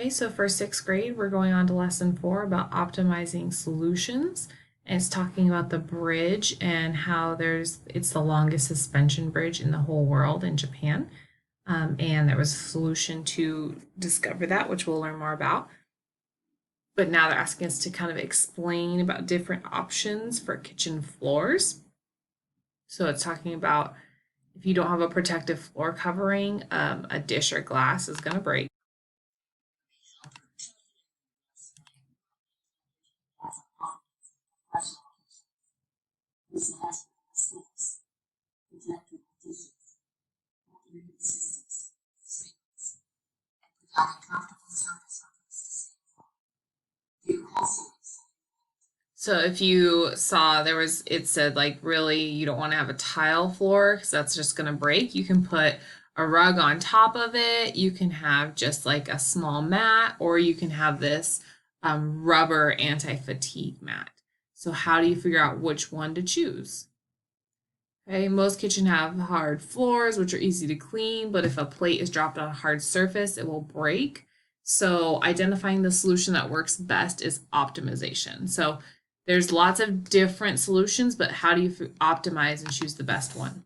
Okay, so for sixth grade, we're going on to lesson 4 about optimizing solutions. And it's talking about the bridge and how it's the longest suspension bridge in the whole world in Japan. And there was a solution to discover that, which we'll learn more about. But now they're asking us to kind of explain about different options for kitchen floors. So it's talking about if you don't have a protective floor covering, a dish or glass is going to break. So if you saw it said like really you don't want to have a tile floor because that's just going to break. You can put a rug on top of it. You can have just like a small mat, or you can have this rubber anti-fatigue mat. So how do you figure out which one to choose? Okay, most kitchen have hard floors, which are easy to clean, but if a plate is dropped on a hard surface, it will break. So identifying the solution that works best is optimization. So there's lots of different solutions, but how do you optimize and choose the best one?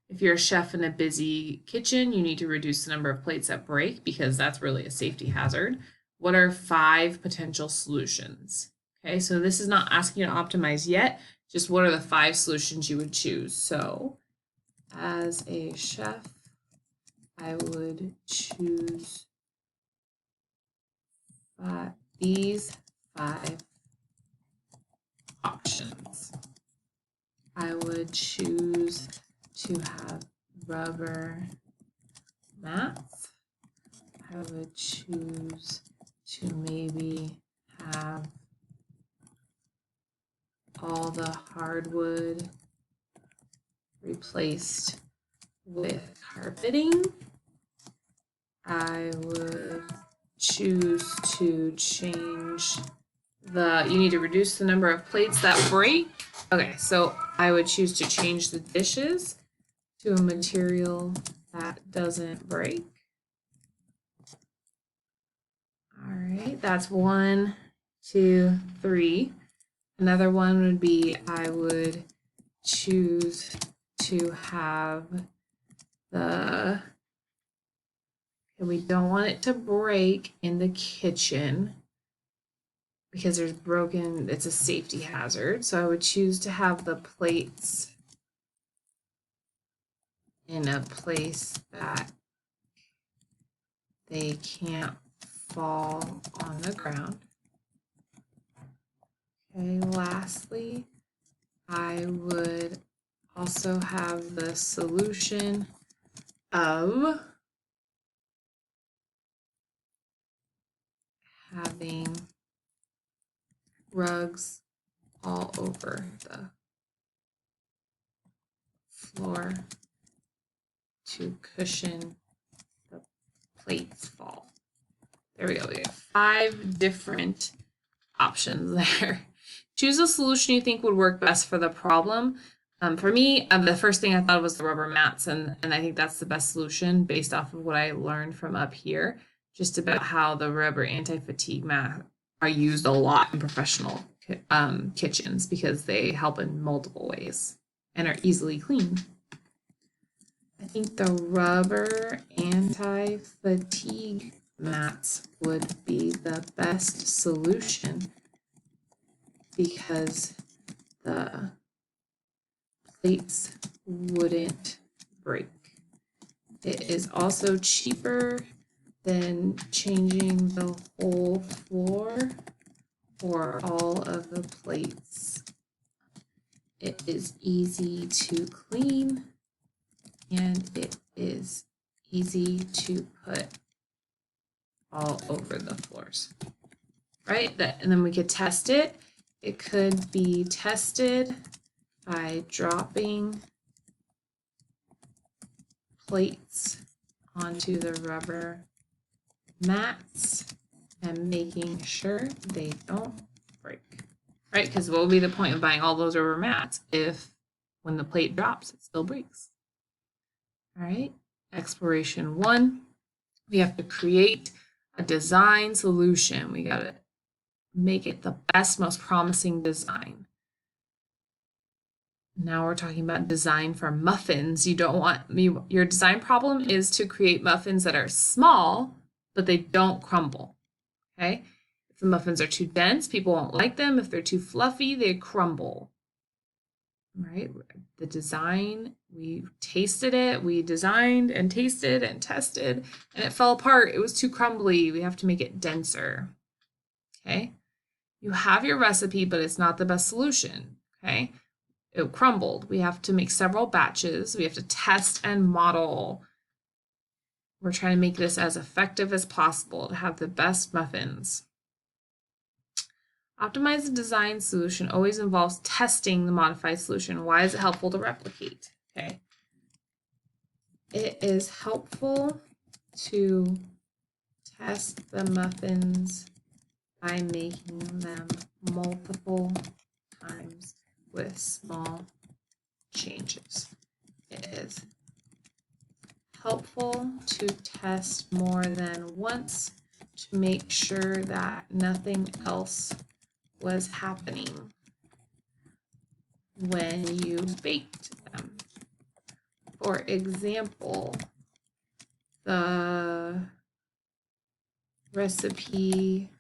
If you're a chef in a busy kitchen, you need to reduce the number of plates that break because that's really a safety hazard. What are 5 potential solutions? Okay, so this is not asking you to optimize yet, just what are the 5 solutions you would choose? So as a chef, I would choose these 5 options. I would choose to have rubber mats. I would choose to maybe have all the hardwood replaced with carpeting. I would choose to change you need to reduce the number of plates that break. Okay, so I would choose to change the dishes to a material that doesn't break. All right, that's 1, 2, 3. Another one would be I would choose to have we don't want it to break in the kitchen because it's a safety hazard. So I would choose to have the plates in a place that they can't fall on the ground. Okay, lastly, I would also have the solution of having rugs all over the floor to cushion the plates fall. There we go. We have 5 different options there. Choose a solution you think would work best for the problem. For me, the first thing I thought was the rubber mats, and I think that's the best solution based off of what I learned from up here, just about how the rubber anti-fatigue mat are used a lot in professional kitchens because they help in multiple ways and are easily cleaned. I think the rubber anti-fatigue mats would be the best solution because the plates wouldn't break. It is also cheaper than changing the whole floor for all of the plates. It is easy to clean and it is easy to put all over the floors, right? And then we could test it. It could be tested by dropping plates onto the rubber mats and making sure they don't break, right? Because what would be the point of buying all those rubber mats if when the plate drops, it still breaks? All right, exploration 1, we have to create A design solution. We gotta make it the best, most promising design. Now we're talking about design for muffins. You don't want your design problem is to create muffins that are small, but they don't crumble. Okay? If the muffins are too dense, people won't like them. If they're too fluffy, they crumble. Right? The design, we tasted it, we designed and tasted and tested, and it fell apart. It was too crumbly. We have to make it denser. Okay? You have your recipe, but it's not the best solution. Okay? It crumbled. We have to make several batches. We have to test and model. We're trying to make this as effective as possible to have the best muffins. Optimize the design solution always involves testing the modified solution. Why is it helpful to replicate? Okay. It is helpful to test the muffins by making them multiple times with small changes. It is helpful to test more than once to make sure that nothing else was happening when you baked them. For example, the recipe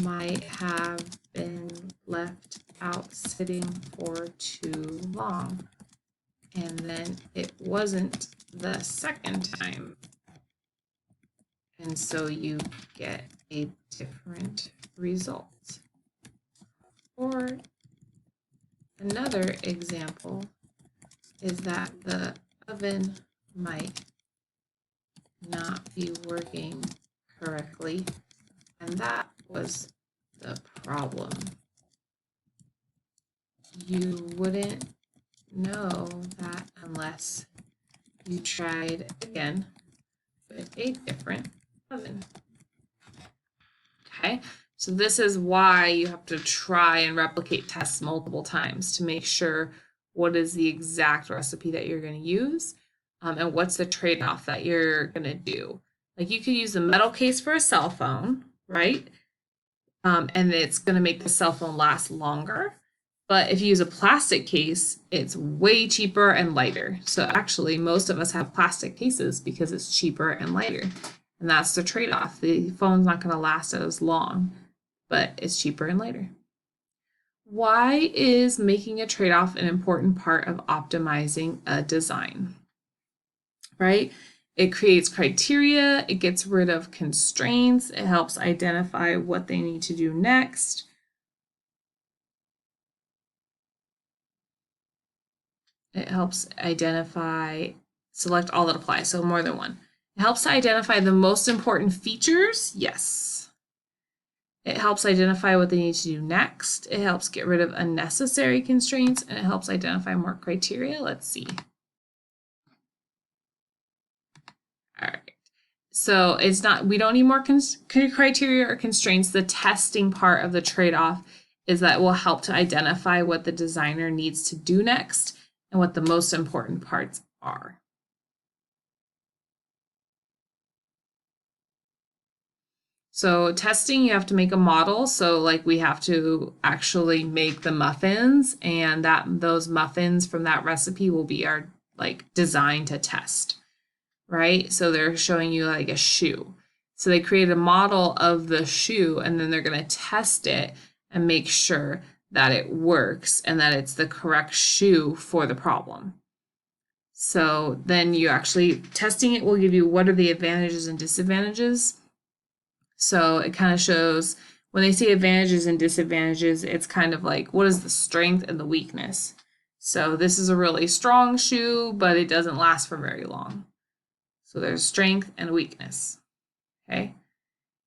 might have been left out sitting for too long, and then it wasn't the second time, and so you get a different result. Or another example is that the oven might not be working correctly, and that was the problem. You wouldn't know that unless you tried again with a different oven. Okay, so this is why you have to try and replicate tests multiple times to make sure what is the exact recipe that you're going to use, and what's the trade-off that you're going to do. Like you could use a metal case for a cell phone, right? And it's going to make the cell phone last longer. But if you use a plastic case, it's way cheaper and lighter. So actually, most of us have plastic cases because it's cheaper and lighter. And that's the trade-off. The phone's not going to last as long, but it's cheaper and lighter. Why is making a trade-off an important part of optimizing a design? Right? It creates criteria, it gets rid of constraints, it helps identify what they need to do next. It helps identify, select all that apply, so more than one. It helps to identify the most important features, yes. It helps identify what they need to do next. It helps get rid of unnecessary constraints, and it helps identify more criteria. Let's see. All right. So it's not, we don't need more criteria or constraints. The testing part of the trade-off is that will help to identify what the designer needs to do next and what the most important parts are. So testing, you have to make a model. So like we have to actually make the muffins, and that those muffins from that recipe will be our like design to test, right? So they're showing you like a shoe. So they create a model of the shoe, and then they're going to test it and make sure that it works and that it's the correct shoe for the problem. So then you actually, testing it will give you what are the advantages and disadvantages. So it kind of shows, when they say advantages and disadvantages, it's kind of like, what is the strength and the weakness? So this is a really strong shoe, but it doesn't last for very long. So there's strength and weakness, okay?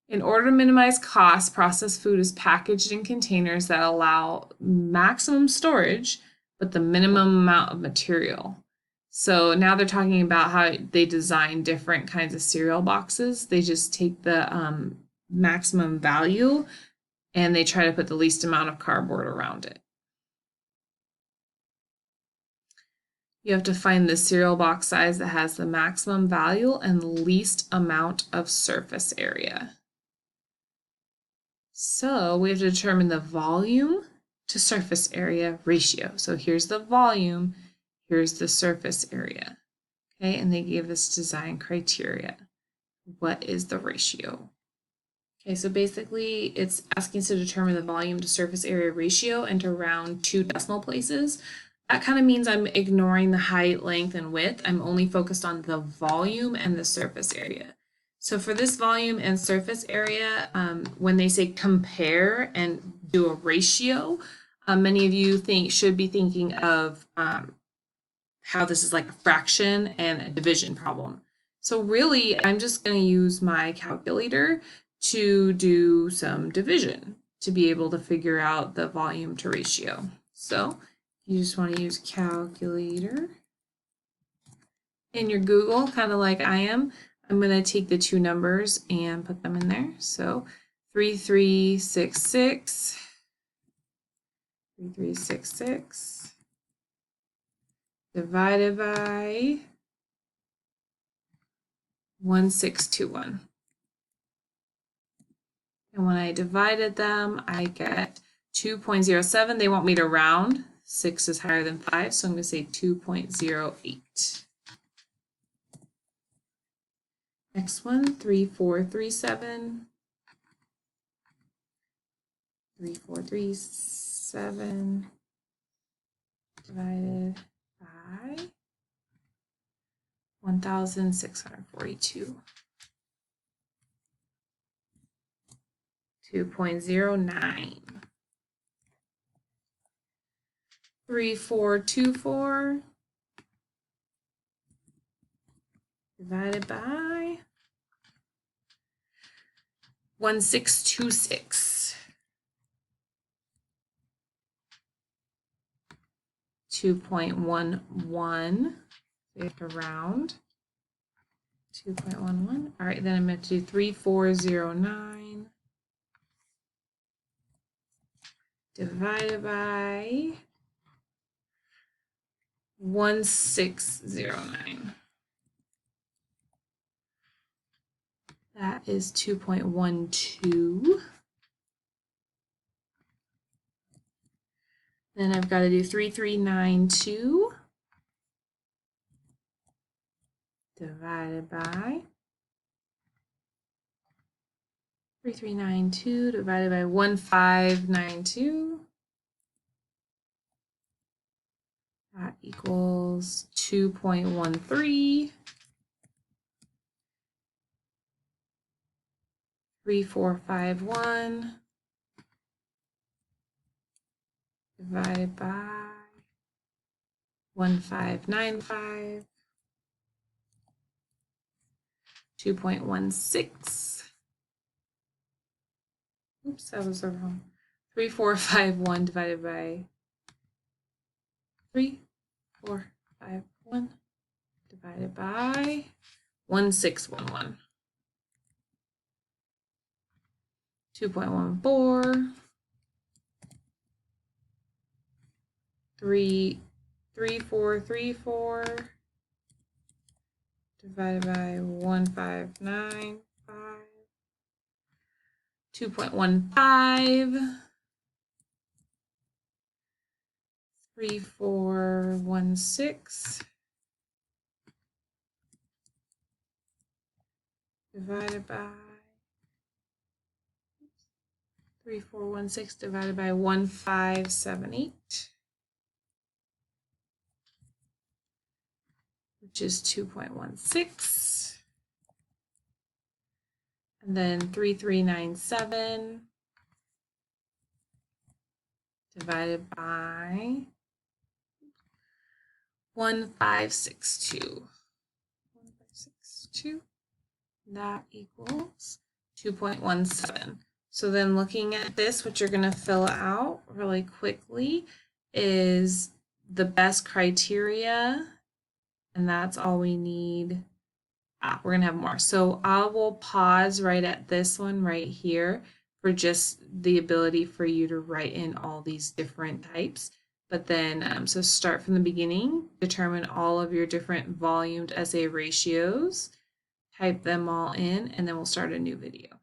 In order to minimize costs, processed food is packaged in containers that allow maximum storage, but the minimum amount of material. So now they're talking about how they design different kinds of cereal boxes. They just take the maximum value and they try to put the least amount of cardboard around it. You have to find the cereal box size that has the maximum value and least amount of surface area. So we have to determine the volume to surface area ratio. So here's the volume, here's the surface area. Okay, and they gave us design criteria. What is the ratio? Okay, so basically it's asking us to determine the volume to surface area ratio and to round 2 decimal places. That kind of means I'm ignoring the height, length, and width. I'm only focused on the volume and the surface area. So for this volume and surface area, when they say compare and do a ratio, many of you should be thinking of how this is like a fraction and a division problem. So really, I'm just going to use my calculator to do some division to be able to figure out the volume to ratio. So you just want to use calculator. In your Google, kind of like I am, I'm going to take the two numbers and put them in there. So 3366, 3366 divided by 1621. And when I divided them, I get 2.07. They want me to round. 6 is higher than 5, so I'm going to say 2.08. Next one, 3437. 3437 divided by 1642. 2.09. 3424 divided by 1626. 2.11. We have to round. 2.11. All right, then I'm going to do 3409 divided by 1609. That is 2.12. Then I've got to do 3392 divided by 3392 divided by 1592. That equals 2.13. 3451 divided by 1595. 2.16. Oops, that was wrong. 3451 divided by 3451 divided by 1611. 2.14. 3434 divided by 1595. 2.15. 3416 divided by 3416 divided by 1578, which is 2.16. And then 3397 divided by 1562. 1562. That equals 2.17. So then looking at this, what you're going to fill out really quickly is the best criteria, and that's all we need. We're going to have more. So I will pause right at this one right here for just the ability for you to write in all these different types. But then, so start from the beginning, determine all of your different volume to SA ratios, type them all in, and then we'll start a new video.